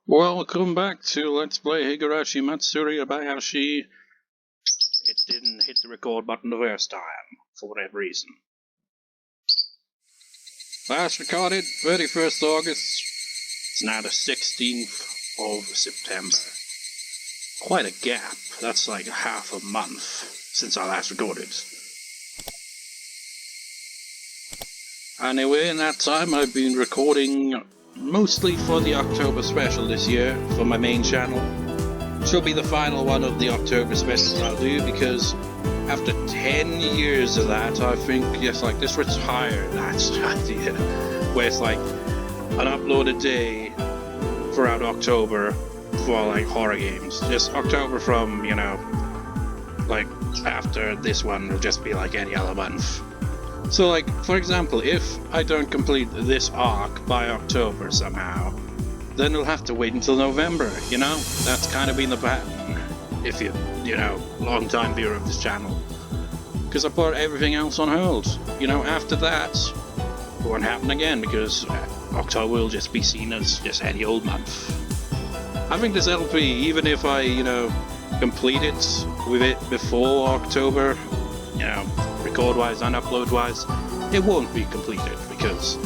Welcome back to Let's Play Higurashi Matsuribayashi. It didn't hit the record button the first time, for whatever reason. Last recorded, 31st August. It's now the 16th of September. Quite a gap. That's like half a month since I last recorded. Anyway, in that time I've been recording mostly for the October special this year, for my main channel. She'll be the final one of the October specials I'll do, because after 10 years of that, I think, yes, like, this retire that idea, where it's like an upload a day throughout October for, like, horror games. Just October from, you know, like, after this one will just be like any other month. So, like, for example, if I don't complete this arc by October somehow, then it'll have to wait until November, you know? That's kind of been the pattern, if you know, long-time viewer of this channel. Because I put everything else on hold. You know, after that, it won't happen again, because October will just be seen as just any old month. I think this LP, even if I, you know, complete it with it before October, you know, record-wise and upload-wise, it won't be completed, because,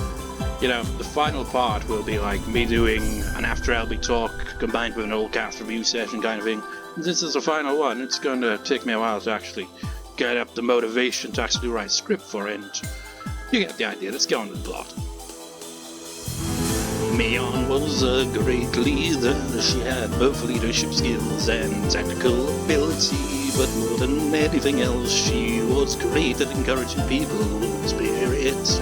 you know, the final part will be like me doing an after LB talk combined with an old cast review session kind of thing. And this is the final one. It's going to take me a while to actually get up the motivation to actually write script for it. And you get the idea. Let's get on with the plot. Mion was a great leader. She had both leadership skills and technical ability. But more than anything else, she was great at encouraging people with spirits.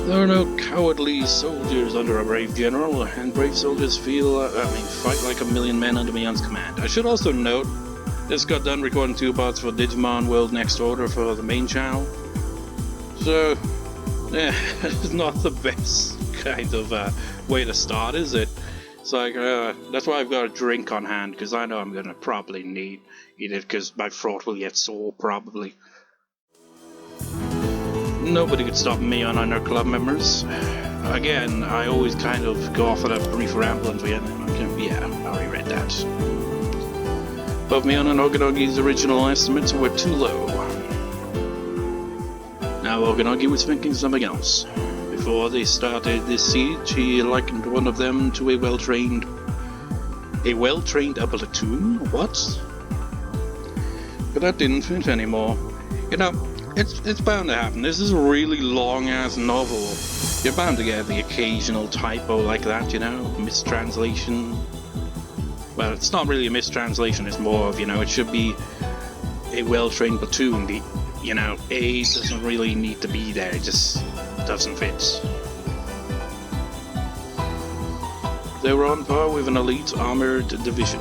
There are no cowardly soldiers under a brave general, and brave soldiers fight like a million men under Mion's command. I should also note, this got done recording 2 parts for Digimon World Next Order for the main channel. So, yeah, it's not the best kind of way to start, is it? It's like, that's why I've got a drink on hand, because I know I'm going to probably need it, because my throat will get sore, probably. Nobody could stop me on our club members. Again, I always kind of go off on a brief ramble and yeah, I already read that. Both Mion and Okonogi's original estimates were too low. Now Okonogi was thinking something else. Before they started this siege, he likened one of them to a well-trained platoon? What? But that didn't fit anymore. You know, it's bound to happen. This is a really long-ass novel. You're bound to get the occasional typo like that, you know? Mistranslation. Well, it's not really a mistranslation, it's more of, you know, it should be a well-trained platoon. The, you know, A doesn't really need to be there, it just doesn't fit. They were on par with an elite armored division.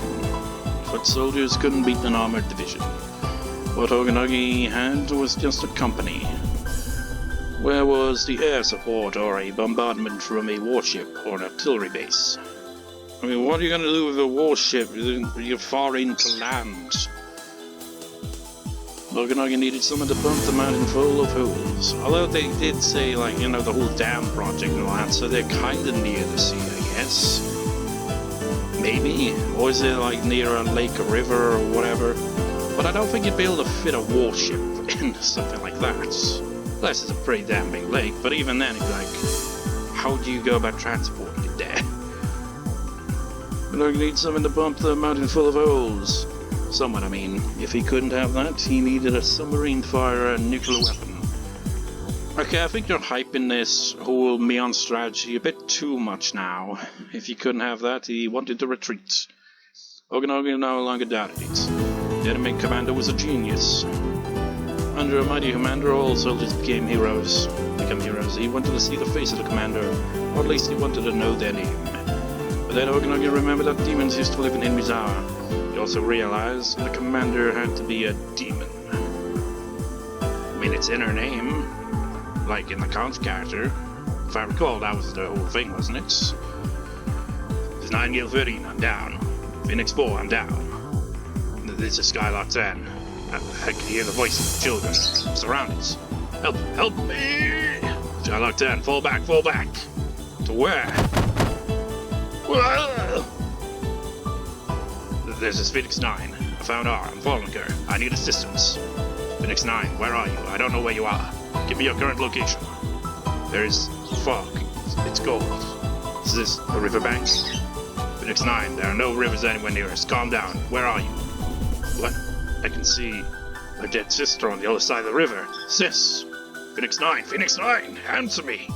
Foot soldiers couldn't beat an armored division. What Okonogi had was just a company. Where was the air support or a bombardment from a warship or an artillery base? I mean, what are you going to do with a warship? You're far into land. Okonogi needed someone to pump the mountain full of holes. Although they did say, like, you know, the whole dam project and all that, so they're kind of near the sea, I guess. Maybe. Or is it, like, near a lake or river or whatever? But I don't think you'd be able to fit a warship into something like that. Unless it's a pretty damn big lake, but even then, it'd be like, how do you go about transporting it there? Okonogi needs someone to pump the mountain full of holes. Someone, I mean. If he couldn't have that, he needed a submarine-fire nuclear weapon. Okay, I think you're hyping this whole Mion strategy a bit too much now. If he couldn't have that, he wanted to retreat. Okonogi no longer doubted it. The enemy commander was a genius. Under a mighty commander, all soldiers become heroes. He wanted to see the face of the commander, or at least he wanted to know their name. But then Okonogi remembered that demons used to live in Hinamizawa. He also realized the commander had to be a demon. I mean, it's in her name, like in the Count's character. If I recall, that was the whole thing, wasn't it? There's 9 Gale 13, I'm down. Phoenix 4, I'm down. This is Skylark 10. I can hear the voices of children. Surroundings. Help me! Skylark 10, fall back! To where? This is Phoenix 9. I found her. I'm following her. I need assistance. Phoenix 9, where are you? I don't know where you are. Give me your current location. There is fog. It's cold. Is this a riverbank? Phoenix 9, there are no rivers anywhere near us. Calm down. Where are you? What? I can see my dead sister on the other side of the river. Sis! Phoenix 9! Phoenix 9! Answer me!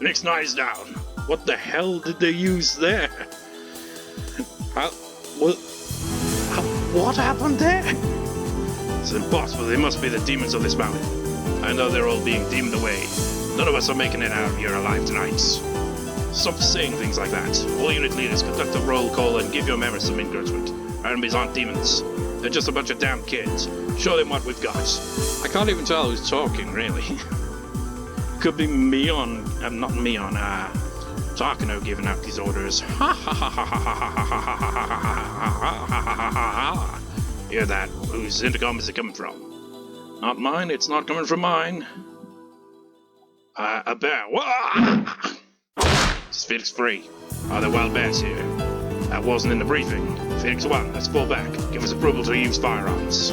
Phoenix 9 is down. What the hell did they use there? What happened there? It's impossible. They must be the demons of this mountain. I know they're all being demoned away. None of us are making it out of here alive tonight. Stop saying things like that. All unit leaders, conduct a roll call and give your members some encouragement. Our enemies aren't demons. They're just a bunch of damn kids. Show them what we've got. I can't even tell who's talking, really. Could be Mion, not Mion, Takano giving out these orders. Ha ha ha ha ha ha ha ha ha ha ha. Hear that? Whose intercom is it coming from? Not mine, it's not coming from mine. A bear. It's Phoenix 3. Are there wild bears here? That wasn't in the briefing. Phoenix 1, let's fall back. Give us approval to use firearms.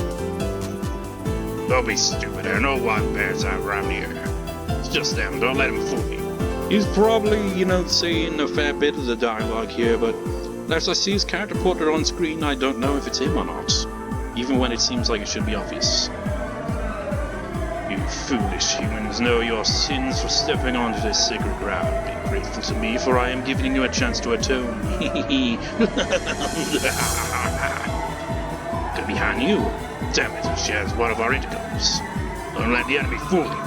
Don't be stupid, there are no wild bears out around here. It's just them, don't let him fool you. He's probably, saying a fair bit of the dialogue here, but as I see his character portrait on screen, I don't know if it's him or not. Even when it seems like it should be obvious. You foolish humans, know your sins for stepping onto this sacred ground. Be grateful to me, for I am giving you a chance to atone. Could behind you. Damn it, she has one of our intercoms. Don't let the enemy fool you.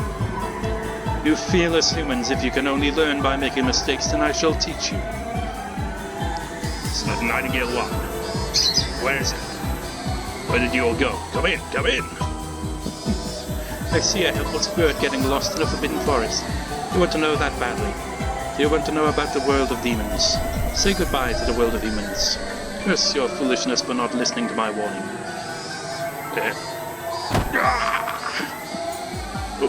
You fearless humans, if you can only learn by making mistakes, then I shall teach you. It's not Nightingale 1. Where is it? Where did you all go? Come in, come in! I see a helpless bird getting lost in a forbidden forest. You want to know that badly. You want to know about the world of demons. Say goodbye to the world of humans. Curse your foolishness for not listening to my warning.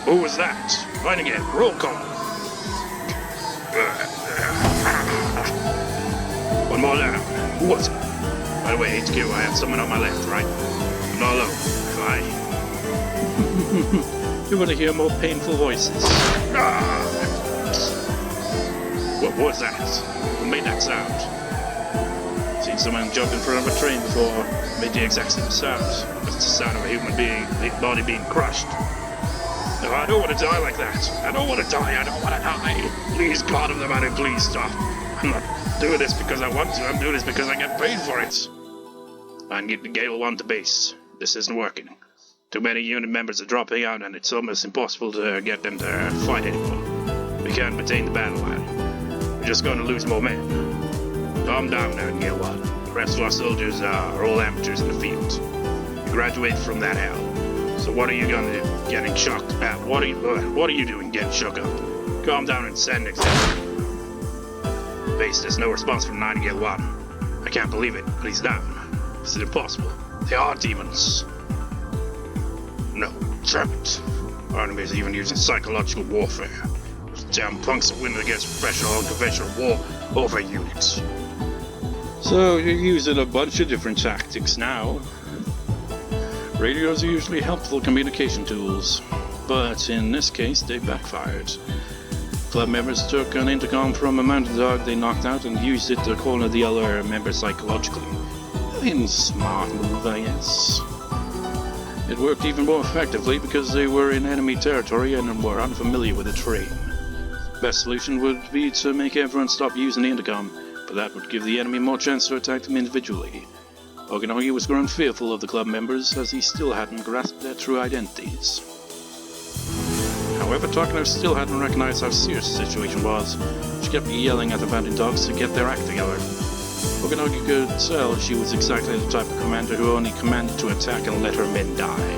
Who was that? Find again. Roll call. One more down. Who was it? By the way, HQ, I have someone on my left, right? I'm not alone. Bye. You want to hear more painful voices. What was that? Who made that sound? Seen someone jump in front of a train before. Made the exact same sound. That's the sound of a human being, body being crushed. No, I don't want to die like that. I don't want to die. I don't want to die. Please, God of the mountain, please stop. I'm not doing this because I want to. I'm doing this because I get paid for it. I need the Gale 1 to base. This isn't working. Too many unit members are dropping out, and it's almost impossible to get them to fight anymore. We can't maintain the battle line. We're just going to lose more men. Calm down now, Gale 1. The rest of our soldiers are all amateurs in the field. You graduated from that hell. So what are you going to do? Getting shocked at? What are you doing getting shook up? Calm down and send an example. Base, there's no response from Nightingale 1. I can't believe it, but he's down. This is impossible. They are demons. No, damn it. Our enemies are even using psychological warfare. Those damn punks are winning against professional unconventional warfare units. So you're using a bunch of different tactics now. Radios are usually helpful communication tools, but in this case they backfired. Club members took an intercom from a mountain dog they knocked out and used it to corner the other members psychologically. Smart move, I guess. It worked even more effectively because they were in enemy territory and were unfamiliar with the terrain. Best solution would be to make everyone stop using the intercom, but that would give the enemy more chance to attack them individually. Okonogi was growing fearful of the club members as he still hadn't grasped their true identities. However, Takano still hadn't recognized how serious the situation was. She kept yelling at the mountain dogs to get their act together. Okonogi could tell she was exactly the type of commander who only commanded to attack and let her men die.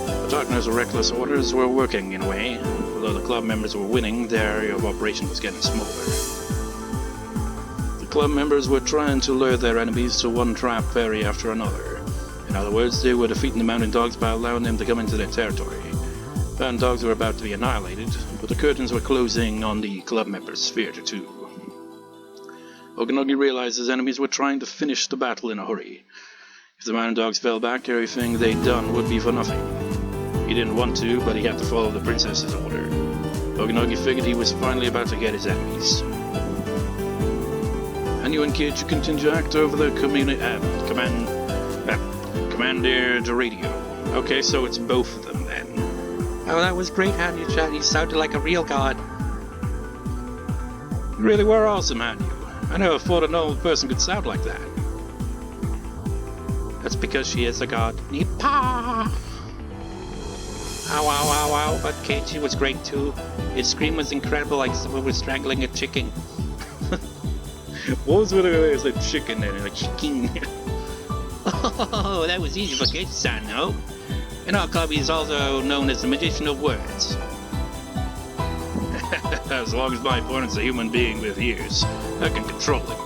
But Takano's reckless orders were working in a way. Although the club members were winning, their area of operation was getting smaller. The club members were trying to lure their enemies to one trap area after another. In other words, they were defeating the mountain dogs by allowing them to come into their territory. Mountain dogs were about to be annihilated, but the curtains were closing on the club members' sphere too. Okonogi realized his enemies were trying to finish the battle in a hurry. If the mountain dogs fell back, everything they'd done would be for nothing. He didn't want to, but he had to follow the princess's order. Okonogi figured he was finally about to get his enemies. And you engage your contingent act over the commander to radio. Okay, so it's both of them then. Oh, that was great, Hanyu chan. You sounded like a real god. You really were awesome, Hanyu. I never thought a normal person could sound like that. That's because she is a god. Nipa! Ow, ow, ow, ow. But Keiichi was great too. His scream was incredible, like someone was strangling a chicken. What was with it? Like chicken there, like chicken. Oh, that was easy for Keiichi-san, no? In our club, he's also known as the magician of words. As long as my opponent's a human being with ears, I can control him.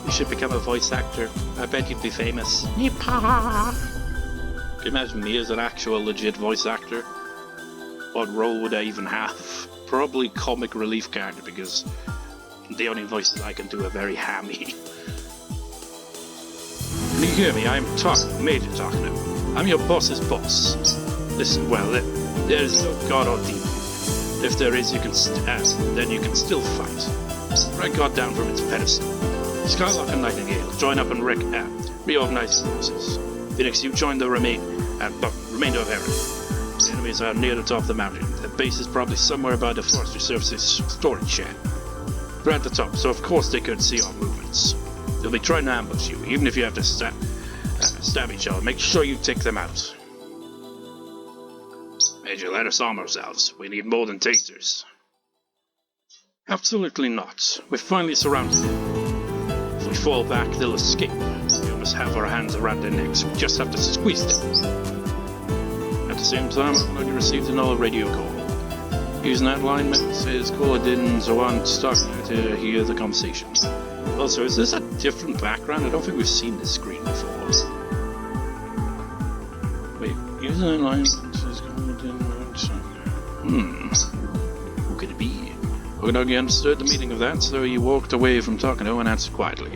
You should become a voice actor. I bet you'd be famous. Nipa! Can you imagine me as an actual legit voice actor? What role would I even have? Probably comic relief character, because the only voices I can do are very hammy. Can you hear me? I'm Major Takano. I'm your boss's boss. Listen, well, there's no god or demon. If there is, you can then you can still fight. Drag God down from its pedestal. Skylark and Nightingale, join up and reorganize the forces. Phoenix, you join the remainder of Erin. The enemies are near the top of the mountain. Their base is probably somewhere by the Forestry Service's storage shed. They're at the top, so of course they could see our movements. They'll be trying to ambush you, even if you have to stab each other. Make sure you take them out. Major, let us arm ourselves. We need more than tasers. Absolutely not. We're finally surrounded. If we fall back, they'll escape. We must have our hands around their necks. We just have to squeeze them. At the same time, Okonogi received another radio call. Using that line, his caller didn't want starting to hear the conversation. Also, is this a different background? I don't think we've seen this screen before. Wait, using that line... Who could it be? Okonogi understood the meaning of that, so he walked away from Takano and answered quietly.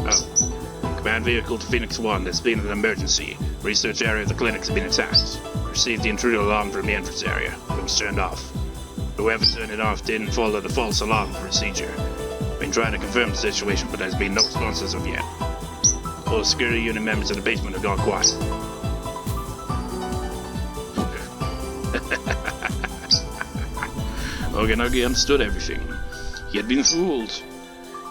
Oh. Command vehicle to Phoenix 1, there's been an emergency. Research area of the clinics has been attacked. Received the intruder alarm from the entrance area. It was turned off. Whoever turned it off didn't follow the false alarm procedure. Been trying to confirm the situation, but there's been no response as of yet. All the security unit members in the basement have gone quiet. Okonogi understood everything. He had been fooled.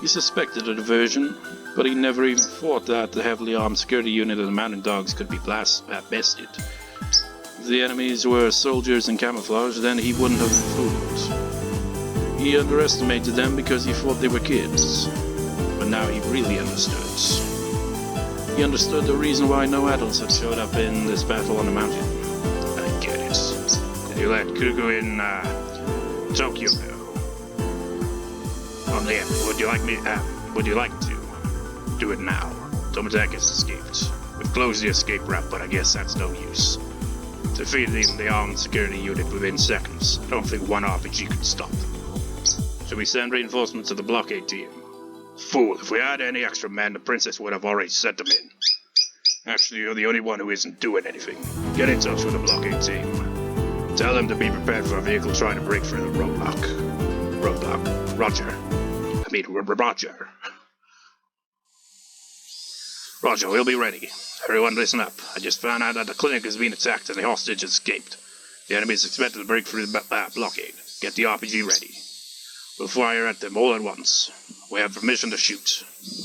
He suspected a diversion, but he never even thought that the heavily armed security unit of the Mountain Dogs could be bested. If the enemies were soldiers in camouflage, then he wouldn't have been fooled. He underestimated them because he thought they were kids. But now he really understood. He understood the reason why no adults had showed up in this battle on the mountain. I get it. Did you let Cuckoo in, Tokyo know? Would you like to do it now? Tomitake has escaped. We've closed the escape route, but I guess that's no use. Defeating the armed security unit within seconds. I don't think one RPG could stop. Should we send reinforcements to the blockade team? Fool, if we had any extra men, the princess would have already sent them in. Actually, you're the only one who isn't doing anything. Get in touch with the blockade team. Tell them to be prepared for a vehicle trying to break through the roadblock. Roger. Roger, we'll be ready. Everyone listen up. I just found out that the clinic has been attacked and the hostage escaped. The enemy is expected to break through the blockade. Get the RPG ready. We'll fire at them all at once. We have permission to shoot.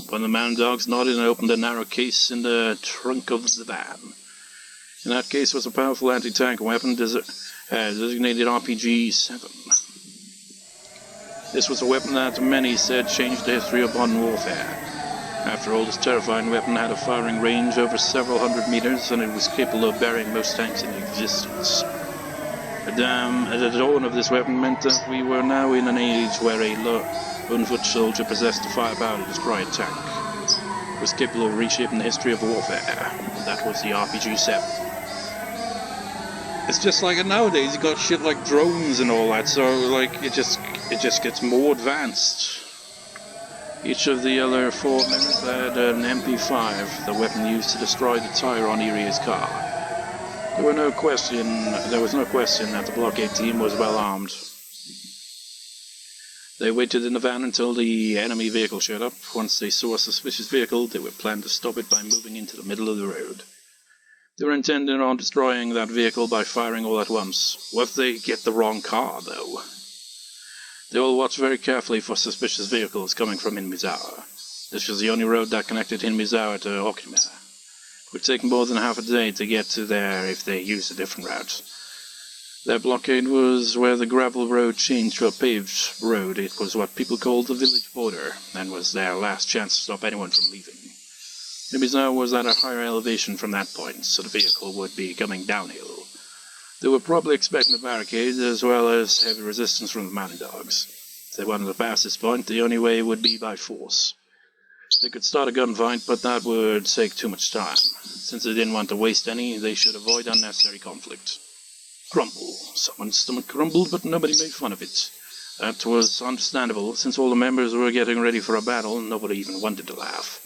One of the Mountain Dogs nodded and opened a narrow case in the trunk of the van. In that case was a powerful anti-tank weapon designated RPG-7. This was a weapon that many said changed the history of modern warfare. After all, this terrifying weapon had a firing range over several hundred meters, and it was capable of burying most tanks in existence. The dawn of this weapon meant that we were now in an age where a lone-foot soldier possessed the firepower to destroy a tank. It was capable of reshaping the history of warfare. That was the RPG-7. It's just like nowadays you got shit like drones and all that, so like it just gets more advanced. Each of the other 4 members had an MP5, the weapon used to destroy the tire on Iria's car. There was no question that the blockade team was well armed. They waited in the van until the enemy vehicle showed up. Once they saw a suspicious vehicle, they would plan to stop it by moving into the middle of the road. They were intending on destroying that vehicle by firing all at once. What if they get the wrong car, though? They will watch very carefully for suspicious vehicles coming from Hinamizawa. This was the only road that connected Hinamizawa to Okonogi. It would take more than half a day to get to there if they used a different route. That blockade was where the gravel road changed to a paved road. It was what people called the village border, and was their last chance to stop anyone from leaving. Hinamizawa was at a higher elevation from that point, so the vehicle would be coming downhill. They were probably expecting a barricade, as well as heavy resistance from the mountain dogs. If they wanted to pass this point, the only way would be by force. They could start a gunfight, but that would take too much time. Since they didn't want to waste any, they should avoid unnecessary conflict. Grumble. Someone's stomach grumbled, but nobody made fun of it. That was understandable. Since all the members were getting ready for a battle, nobody even wanted to laugh.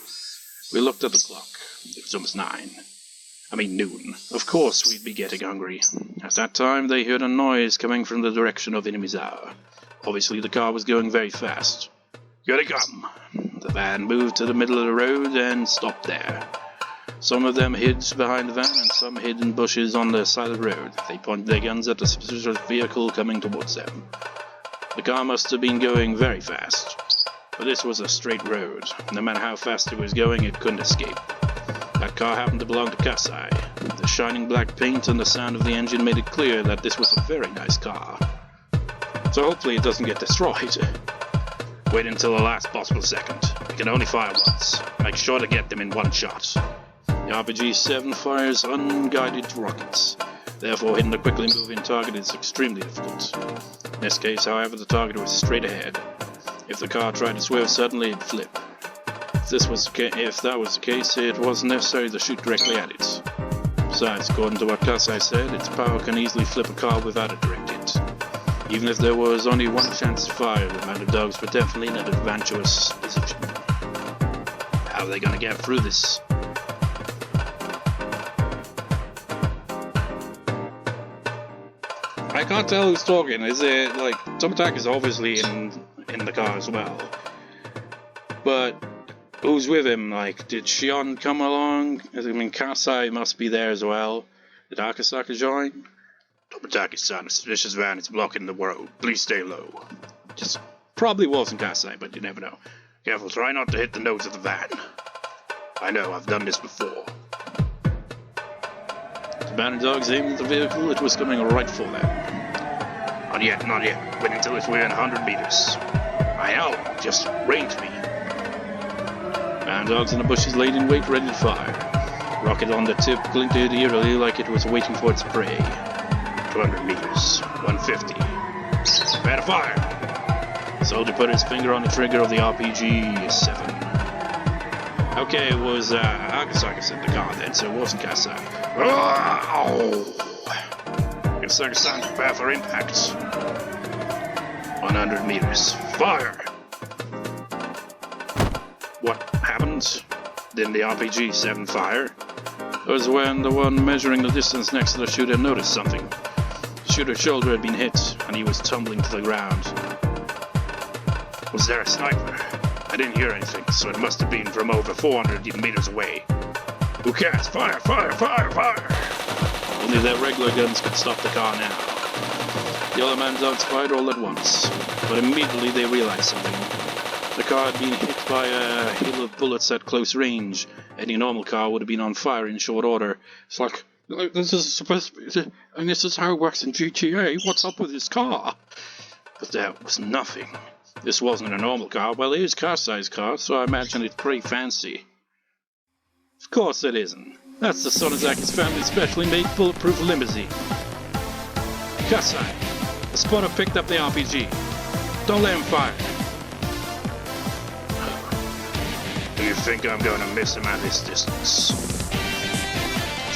We looked at the clock. It was almost noon. Of course we'd be getting hungry. At that time, they heard a noise coming from the direction of Hinamizawa. Obviously, the car was going very fast. Here they come! The van moved to the middle of the road and stopped there. Some of them hid behind the van, and some hid in bushes on the side of the road. They pointed their guns at the suspicious vehicle coming towards them. The car must have been going very fast, but this was a straight road. No matter how fast it was going, it couldn't escape. That car happened to belong to Kasai. The shining black paint and the sound of the engine made it clear that this was a very nice car. So hopefully it doesn't get destroyed. Wait until the last possible second. You can only fire once. Make sure to get them in one shot. The RPG-7 fires unguided rockets. Therefore, hitting a quickly moving target is extremely difficult. In this case, however, the target was straight ahead. If the car tried to swerve suddenly, it'd flip. If that was the case, it wasn't necessary to shoot directly at it. Besides, according to what Kasai said, its power can easily flip a car without a direct hit. Even if there was only one chance to fire, the mounted dogs were definitely in an advantageous position. How are they gonna get through this? I can't tell who's talking. Is it like Tomitake is obviously in the car as well, but who's with him? Like, did Shion come along? I mean, Kasai must be there as well. Did Akasaka join? Tomitake-san, a suspicious van is blocking the road. Please stay low. Just probably wasn't Kasai, but you never know. Careful, try not to hit the nose of the van. I know, I've done this before. The mounted dogs aimed at the vehicle. It was coming right for them. Not yet. Wait until it's within 100 meters. I know, just range me. Mounted dogs in the bushes laid in wait, ready to fire. Rocket on the tip glinted eerily like it was waiting for its prey. 200 meters. 150. Prepare to fire! The soldier put his finger on the trigger of the RPG-7. Okay, it was Akasaka in the car then, so it wasn't Kasai. Akasaka-san, prepare for impact. 100 meters. Fire! What happened? Didn't the RPG-7 fire? It was when the one measuring the distance next to the shooter noticed something. The shooter's shoulder had been hit, and he was tumbling to the ground. Was there a sniper? I didn't hear anything, so it must have been from over 400 meters away. Who cares? Fire! Fire! Fire! Fire! Only their regular guns could stop the car now. The other man's dogs fired all at once, but immediately they realized something. The car had been hit by a hail of bullets at close range. Any normal car would have been on fire in short order. It's like, this is supposed to be, and this is how it works in GTA. What's up with this car? But there was nothing. This wasn't a normal car. Well, it is Kasai's car, so I imagine it's pretty fancy. Of course it isn't. That's the Sonozaki's family specially made bulletproof limousine. Kasai, the spotter picked up the RPG. Don't let him fire. Do you think I'm going to miss him at this distance?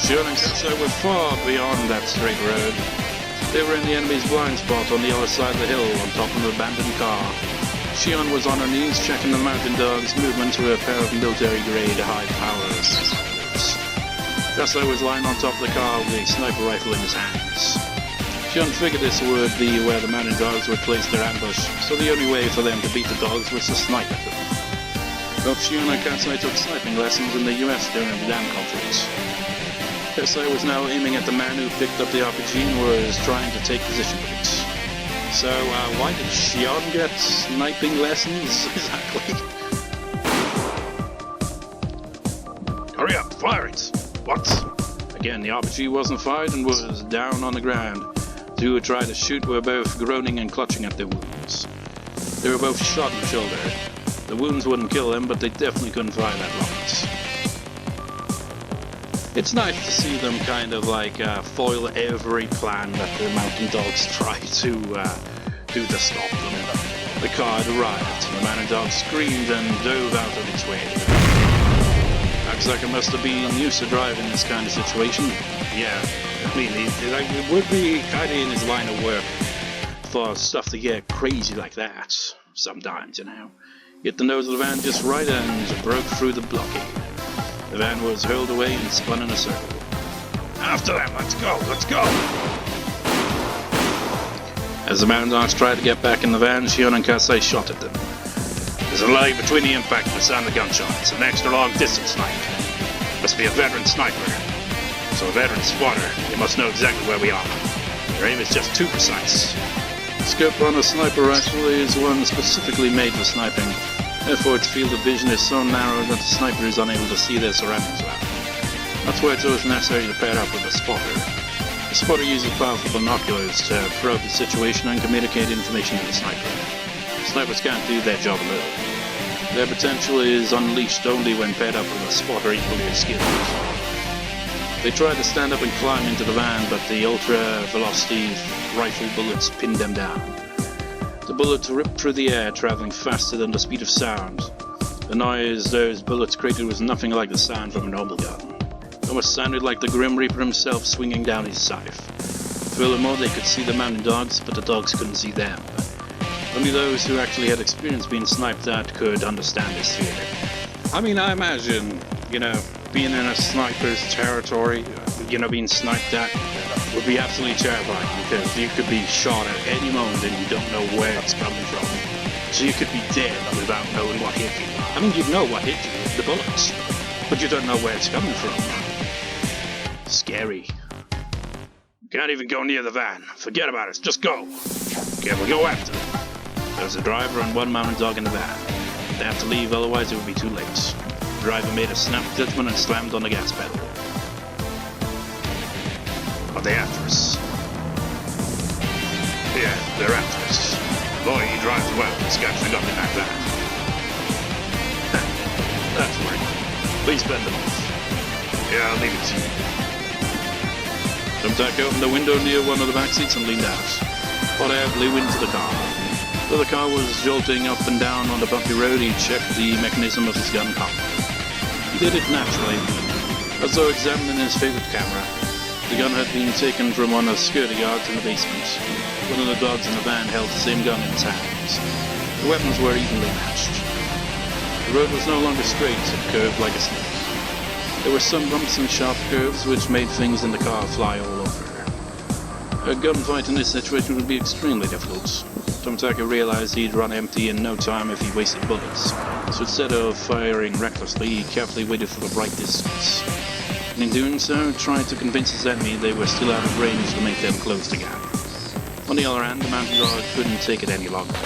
Shion and Kasai were far beyond that straight road. They were in the enemy's blind spot on the other side of the hill, on top of an abandoned car. Shion was on her knees checking the mountain dog's movement with a pair of military-grade high-power binoculars. Kasai was lying on top of the car with a sniper rifle in his hands. Shion figured this would be where the mountain dogs would place their ambush, so the only way for them to beat the dogs was to snipe at them. Both Shion and Kasai took sniping lessons in the US during the DAM conference. Kasai was now aiming at the man who picked up the RPG and was trying to take position with it. So, why did Shion get sniping lessons, exactly? Hurry up, fire it! What? Again, the RPG wasn't fired and was down on the ground. The two who tried to shoot were both groaning and clutching at their wounds. They were both shot in the shoulder. The wounds wouldn't kill them, but they definitely couldn't fire that rocket. It's nice to see them kind of like foil every plan that the mountain dogs try to do to stop them. The car had arrived, and the mountain dog screamed and dove out of its way. Akasaka must have been used to driving this kind of situation. Yeah, I mean, it would be kind of in his line of work for stuff to get crazy like that. Sometimes, you know. Hit the nose of the van just right and broke through the blockade. The van was hurled away and spun in a circle. After them, let's go! As the mountain dogs tried to get back in the van, Shion and Kasai shot at them. There's a lag between the impact and the sound of the gunshots, an extra long distance snipe. Must be a veteran sniper. So a veteran spotter, they must know exactly where we are. Their aim is just too precise. The scope on a sniper rifle is one specifically made for sniping. Therefore, its field of vision is so narrow that the sniper is unable to see their surroundings well. That's why it's always necessary to pair up with a spotter. The spotter uses powerful binoculars to probe the situation and communicate information to the sniper. Snipers can't do their job alone. Their potential is unleashed only when paired up with a spotter equally as skilled. They tried to stand up and climb into the van, but the ultra-velocity rifle bullets pinned them down. The bullets ripped through the air, traveling faster than the speed of sound. The noise those bullets created was nothing like the sound from a normal gun. It almost sounded like the Grim Reaper himself swinging down his scythe. Furthermore, they could see the mountain dogs, but the dogs couldn't see them. Only those who actually had experience being sniped at could understand this fear. I mean, I imagine, being in a sniper's territory, being sniped at, would be absolutely terrifying, because you could be shot at any moment and you don't know where it's coming from. So you could be dead without knowing what hit you. I mean, you know what hit you, the bullets, but you don't know where it's coming from. Scary. Can't even go near the van. Forget about it, just go. Okay, we'll go after them. There's a driver and one mountain dog in the van. They have to leave, otherwise it would be too late. The driver made a snap judgment and slammed on the gas pedal. Are they after us? Yeah, they're after us. Boy, he drives well. This guy forgot me back there. That's working. Please bend them off. Yeah, I'll leave it to you. Tomitake opened the window near one of the back seats and leaned out. Hot air blew into the car. Though the car was jolting up and down on the bumpy road, he checked the mechanism of his gun pump. He did it naturally, as though examining his favorite camera. The gun had been taken from one of the security guards in the basement. One of the dogs in the van held the same gun in his hands. The weapons were evenly matched. The road was no longer straight, it curved like a snake. There were some bumps and sharp curves which made things in the car fly all over. A gunfight in this situation would be extremely difficult. Tomitake realized he'd run empty in no time if he wasted bullets, so instead of firing recklessly, he carefully waited for the right distance. And in doing so, tried to convince his enemy they were still out of range to make them close the gap. On the other hand, the mountain dog couldn't take it any longer.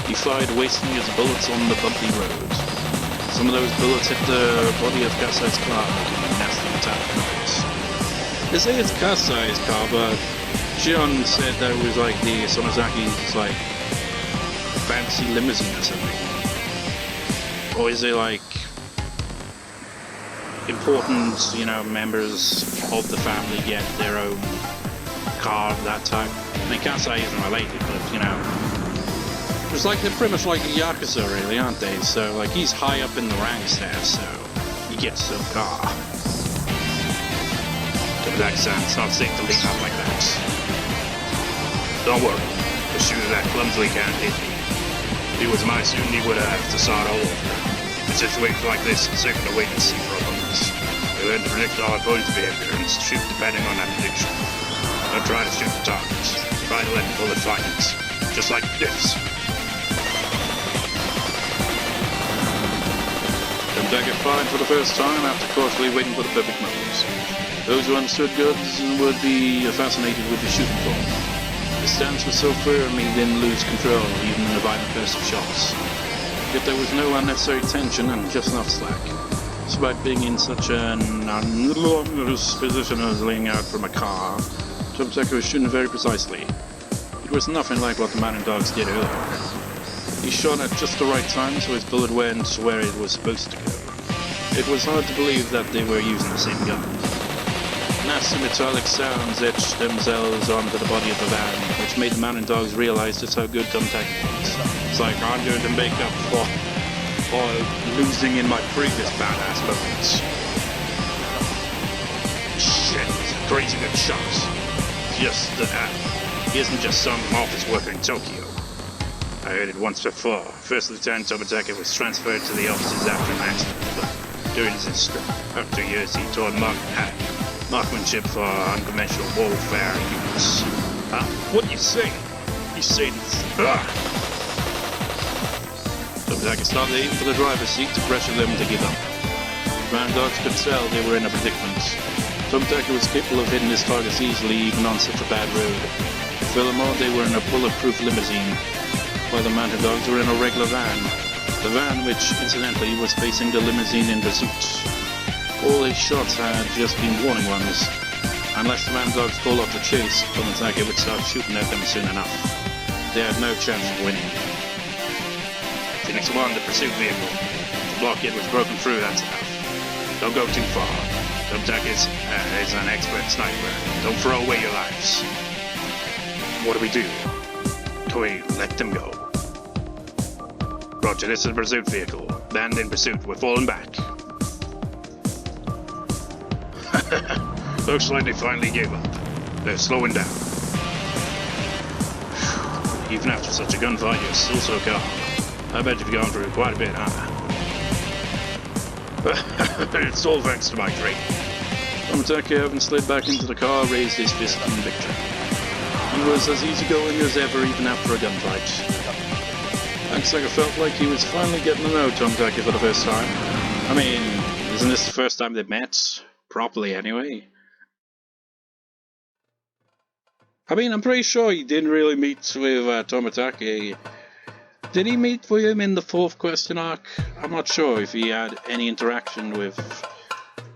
He fired, wasting his bullets on the bumpy road. Some of those bullets hit the body of Kasai's car, making a nasty metallic noise. They say it's Kasai's car, but Shion said that it was like the Sonozaki's fancy limousine or something. Or is it like important, members of the family get their own car of that type? I mean, Kasai isn't related, but it's like they're pretty much like a Yakuza, really, aren't they? So he's high up in the ranks there, so he gets his own car. Tomitake-san, it's not safe to leave out like that. Don't worry, the shooter that clumsily can't hit me. If he was my student, he would have to start all over. In situations like this, it's safer to wait and see for opponents. We learn to predict our opponent's behavior and shoot depending on that prediction. Don't try to shoot the target. Try to let the bullet find it. Just like this. Tomitake fired for the first time after cautiously waiting for the perfect moment. Those who understood goods would be fascinated with the shooting form. His stance was so firm he didn't lose control, even in a violent burst of shots. Yet there was no unnecessary tension and just enough slack. Despite being in such an anomalous position as laying out from a car, Tomitake was shooting very precisely. It was nothing like what the man and dogs did earlier. He shot at just the right time so his bullet went where it was supposed to go. It was hard to believe that they were using the same gun. Nasty metallic sounds etched themselves onto the body of the van, which made the man and dogs realize just how good Tomitake was. It's like, I'm going to make up for losing in my previous badass moments. Shit, crazy good shots. Just that. He isn't just some office worker in Tokyo. I heard it once before. First Lieutenant Tomitake was transferred to the offices after an accident, but during his instruction, after years he taught marksmanship for unconventional warfare units. Huh? What are you saying? You say this? Tomitake started aiming for the driver's seat to pressure them to give up. Grand dogs could tell they were in a predicament. Tomitake was capable of hitting his targets easily even on such a bad road. Furthermore, they were in a bulletproof limousine, while the mounted dogs were in a regular van. The van, which incidentally was facing the limousine in pursuit. All his shots had just been warning ones. Unless the mounted dogs called off the chase, Tomitake would start shooting at them soon enough. They had no chance of winning. Phoenix 1, the pursuit vehicle. The blockade was broken through, that's enough. Don't go too far. Tomitake is an expert sniper. Don't throw away your lives. What do we do? We let them go. Roger, this is a pursuit vehicle. Band in pursuit, we're falling back. Looks like they finally gave up. They're slowing down. Even after such a gunfight, you're still so calm. I bet you've gone through quite a bit, huh? It's all thanks to my training. Tomitake, having slid back into the car, raised his fist in victory. He was as easygoing as ever, even after a gunfight. Akasaka felt like he was finally getting to know Tomitake for the first time. I mean, isn't this the first time they met? Properly, anyway. I mean, I'm pretty sure he didn't really meet with Tomitake. Did he meet with him in the 4th question arc? I'm not sure if he had any interaction with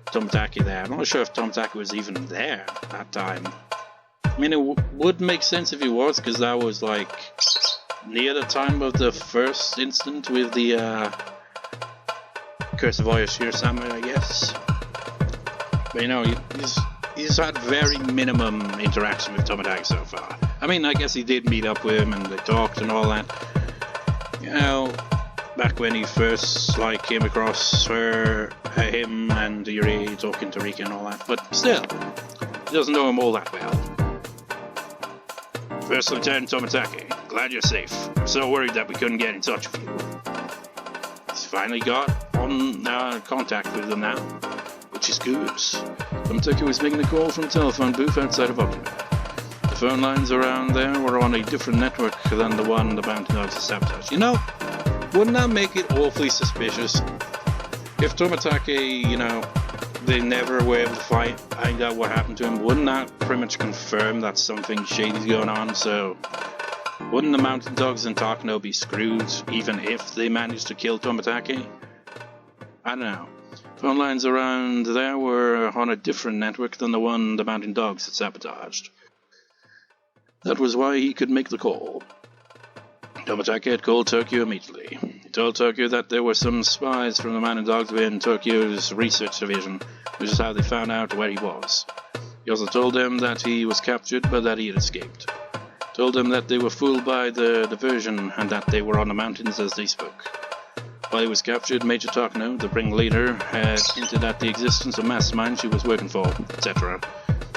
Tomitake there. I'm not sure if Tomitake was even there at that time. I mean, it would make sense if he was, because that was like near the time of the first incident with the Curse of Oyashiro-sama, I guess. But you know, he's had very minimum interaction with Tomitake so far. I mean, I guess he did meet up with him and they talked and all that. You know, back when he first came across him and Yuri talking to Rika and all that. But still, he doesn't know him all that well. First Lieutenant Tomitake, glad you're safe. I'm so worried that we couldn't get in touch with you. He's finally got on contact with them now, which is good. Tomitake was making a call from a telephone booth outside of Okonogi. The phone lines around there were on a different network than the one the Mountain Dogs had sabotaged. You know, wouldn't that make it awfully suspicious? If Tomitake, you know, they never were able to find out what happened to him, wouldn't that pretty much confirm that something shady's going on? So, wouldn't the Mountain Dogs and Takano be screwed, even if they managed to kill Tomitake? I don't know. Phone lines around there were on a different network than the one the Mountain Dogs had sabotaged. That was why he could make the call. Tomitake had called Tokyo immediately. He told Tokyo that there were some spies from the Mountain Dogs within Tokyo's research division, which is how they found out where he was. He also told them that he was captured, but that he had escaped. Told them that they were fooled by the diversion, and that they were on the mountains as they spoke. While he was captured, Major Takano, the ring leader, had hinted at the existence of masterminds she was working for, etc.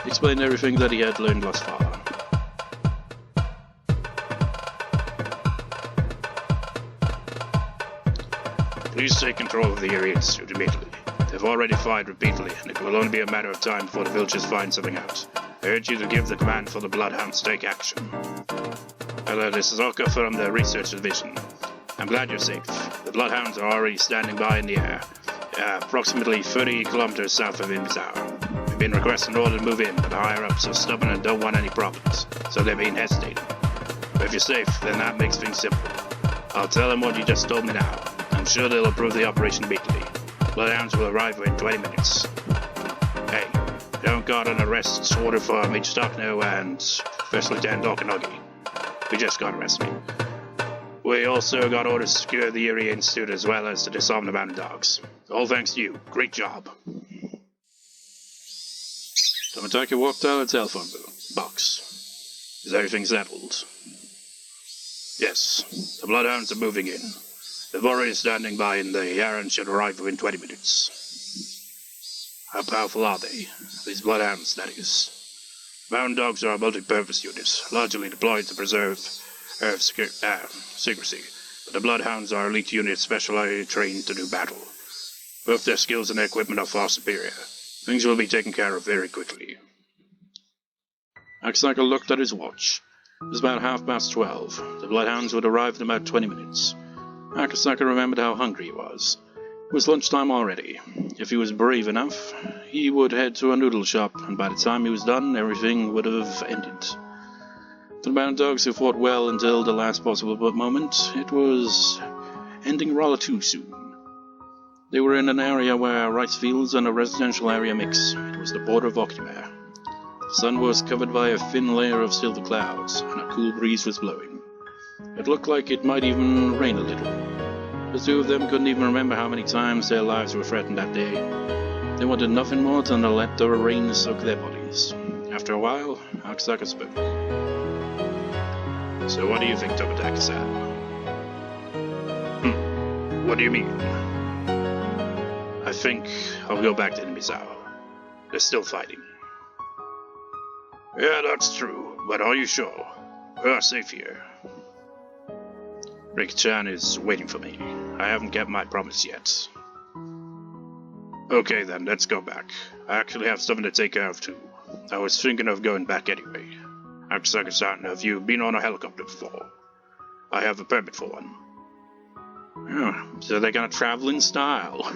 explained everything that he had learned thus far. Please take control of the area institute immediately. They've already fired repeatedly, and it will only be a matter of time before the villagers find something out. I urge you to give the command for the Bloodhounds to take action. Hello, this is Oka from the Research Division. I'm glad you're safe. The Bloodhounds are already standing by in the air, approximately 30 kilometers south of Hinamizawa. We've been requesting an order to move in, but the higher-ups are stubborn and don't want any problems, so they're being hesitating. But if you're safe, then that makes things simple. I'll tell them what you just told me now. I'm sure they'll approve the operation immediately. Bloodhounds will arrive within 20 minutes. Hey, we don't got an arrest order for Major Stockno and First Lieutenant Okonogi. We just got arrested. We also got orders to secure the area institute as well as to disarm the mountain dogs. All thanks to you. Great job. Tomitake walked out of the telephone box. Is everything settled? Yes. The Bloodhounds are moving in. They're already standing by and the errand should arrive within 20 minutes. How powerful are they? These Bloodhounds, that is. Mountain dogs are a multi-purpose unit, largely deployed to preserve secrecy, but the Bloodhounds are elite units specially trained to do battle. Both their skills and their equipment are far superior. Things will be taken care of very quickly. Akasaka looked at his watch. It was about 12:30. The Bloodhounds would arrive in about 20 minutes. Akasaka remembered how hungry he was. It was lunchtime already. If he was brave enough, he would head to a noodle shop, and by the time he was done, everything would have ended. For the mountain dogs who fought well until the last possible moment, it was ending rather too soon. They were in an area where rice fields and a residential area mix. It was the border of Okinawa. The sun was covered by a thin layer of silver clouds, and a cool breeze was blowing. It looked like it might even rain a little. The two of them couldn't even remember how many times their lives were threatened that day. They wanted nothing more than to let the rain soak their bodies. After a while, Akasaka spoke. So what do you think, Tomitake-san? What do you mean? I think I'll go back to Hinamizawa. They're still fighting. Yeah, that's true, but are you sure? We are safe here. Rick-chan is waiting for me. I haven't kept my promise yet. Okay then, let's go back. I actually have something to take care of too. I was thinking of going back anyway. Akasaka-san, have you been on a helicopter before? I have a permit for one. So they're gonna travel in style.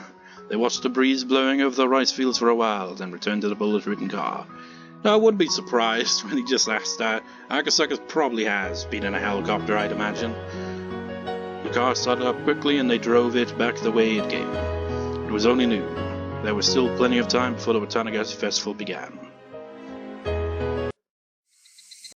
They watched the breeze blowing over the rice fields for a while, then returned to the bullet-ridden car. Now, I wouldn't be surprised when he just asked that. Akasaka probably has been in a helicopter, I'd imagine. The car started up quickly and they drove it back the way it came. It was only noon. There was still plenty of time before the Watanagashi festival began.